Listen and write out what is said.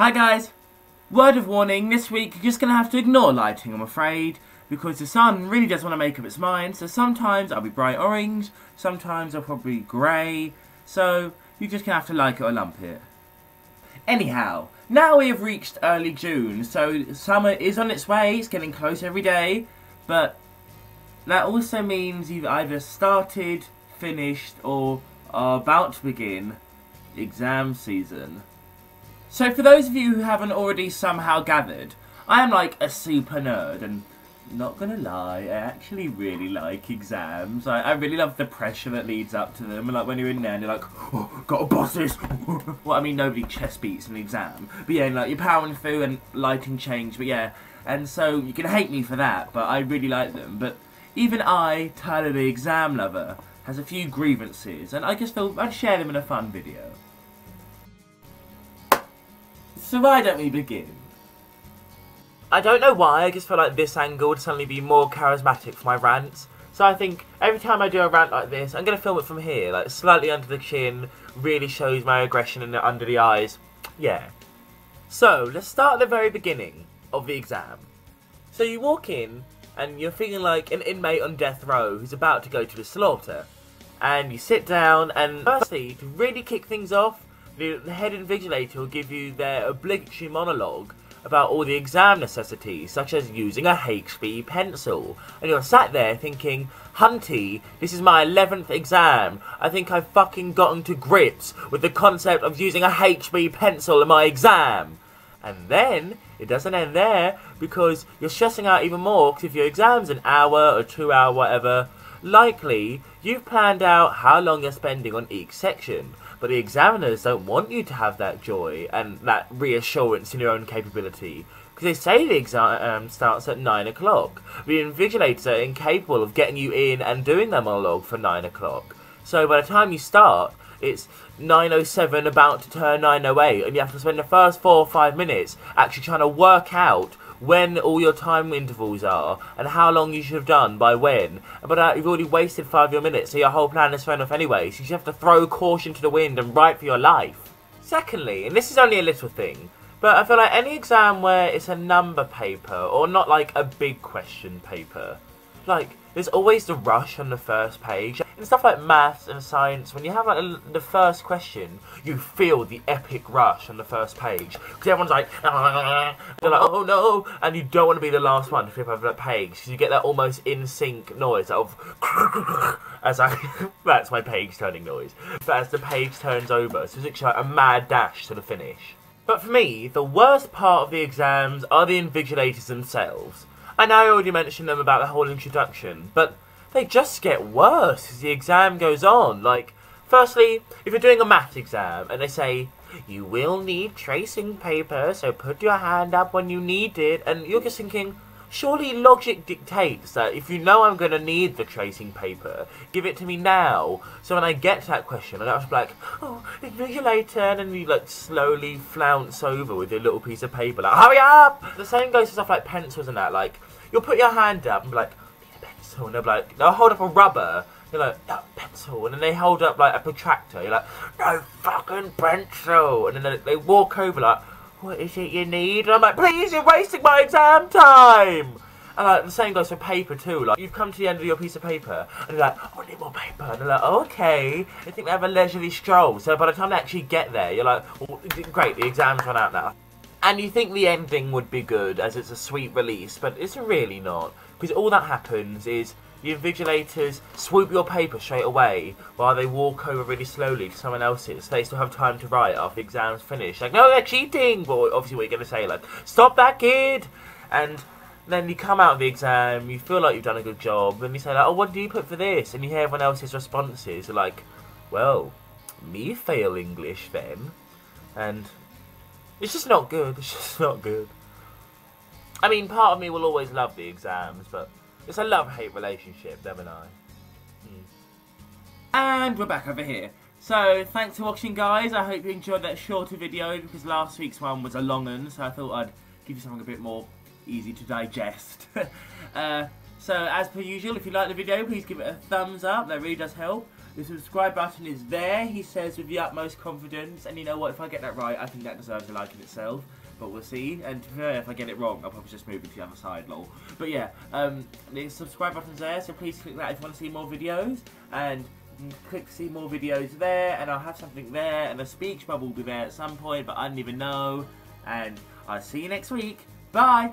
Hi guys! Word of warning, this week you're just going to have to ignore lighting, I'm afraid, because the sun really does want to make up its mind, so sometimes I'll be bright orange, sometimes I'll probably be grey, so you're just going to have to like it or lump it. Anyhow, now we have reached early June, so summer is on its way, it's getting close every day, but that also means you've either started, finished, or are about to begin exam season. So for those of you who haven't already somehow gathered, I am like a super nerd, and not gonna lie, I actually really like exams. I really love the pressure that leads up to them, and like when you're in there and you're like, oh, gotta boss this. Well, I mean, nobody chest beats an exam, but yeah, like you're powering through and lighting change, but yeah, and so you can hate me for that, but I really like them. But even I, Tyler the exam lover, has a few grievances, and I just thought I'd share them in a fun video. So why don't we begin? I don't know why, I just feel like this angle would suddenly be more charismatic for my rants. So I think every time I do a rant like this, I'm going to film it from here, like slightly under the chin, really shows my aggression in under the eyes. Yeah. So, let's start at the very beginning of the exam. So you walk in, and you're feeling like an inmate on death row who's about to go to the slaughter. And you sit down, and firstly, to really kick things off, the head invigilator will give you their obligatory monologue about all the exam necessities, such as using a HB pencil. And you're sat there thinking, Hunty, this is my 11th exam. I think I've fucking gotten to grips with the concept of using a HB pencil in my exam. And then, it doesn't end there, because you're stressing out even more, because if your exam's an hour or 2 hour, whatever, likely, you've planned out how long you're spending on each section. But the examiners don't want you to have that joy and that reassurance in your own capability. Because they say the exam starts at 9 o'clock. The invigilators are incapable of getting you in and doing their monologue for 9 o'clock. So by the time you start, it's 9:07 about to turn 9:08, and you have to spend the first 4 or 5 minutes actually trying to work out when all your time intervals are, and how long you should have done by when. And by that, you've already wasted 5 of your minutes, so your whole plan is thrown off anyway, so you just have to throw caution to the wind and write for your life. Secondly, and this is only a little thing, but I feel like any exam where it's a number paper, or not like a big question paper, like, there's always the rush on the first page. In stuff like maths and science, when you have like the first question, you feel the epic rush on the first page. Because everyone's like, they're like, oh no, and you don't want to be the last one to flip over that page. So you get that almost in sync noise of, that's my page turning noise. But as the page turns over, so it's actually like a mad dash to the finish. But for me, the worst part of the exams are the invigilators themselves. I know I already mentioned them about the whole introduction, but they just get worse as the exam goes on. Like, firstly, if you're doing a maths exam and they say, you will need tracing paper, so put your hand up when you need it, and you're just thinking, surely logic dictates that if you know I'm going to need the tracing paper, give it to me now. So when I get to that question, and I was like, oh, invigilator, and then you like slowly flounce over with your little piece of paper, like, hurry up! The same goes to stuff like pencils and that, like, you'll put your hand up and be like, need a pencil, and they'll be like, they'll hold up a rubber, you're like, no, pencil, and then they hold up like a protractor, you're like, no fucking pencil, and then they walk over like, what is it you need? And I'm like, please, you're wasting my exam time! And like, the same goes for paper too. Like, you've come to the end of your piece of paper, and you're like, oh, I need more paper. And they're like, oh, okay. They think they have a leisurely stroll. So by the time they actually get there, you're like, well, great, the exam's run out now. And you think the ending would be good, as it's a sweet release, but it's really not. Because all that happens is, the invigilators swoop your paper straight away while they walk over really slowly to someone else's, so they still have time to write after the exam's finished. Like, no, they're cheating! But obviously what you're going to say, like, stop that kid! And then you come out of the exam, you feel like you've done a good job, and you say, like, oh, what do you put for this? And you hear everyone else's responses, they're like, well, me fail English then. And it's just not good, it's just not good. I mean, part of me will always love the exams, but it's a love-hate relationship, them and I. And we're back over here. So, thanks for watching, guys. I hope you enjoyed that shorter video, because last week's one was a long one, so I thought I'd give you something a bit more easy to digest. So, as per usual, if you like the video, please give it a thumbs up. That really does help. The subscribe button is there, he says with the utmost confidence, and you know what, if I get that right, I think that deserves a like in itself, but we'll see, and if I get it wrong, I'll probably just move it to the other side, lol. But yeah, the subscribe button's there, so please click that if you want to see more videos, and click to see more videos there, and I'll have something there, and a speech bubble will be there at some point, but I don't even know, and I'll see you next week. Bye!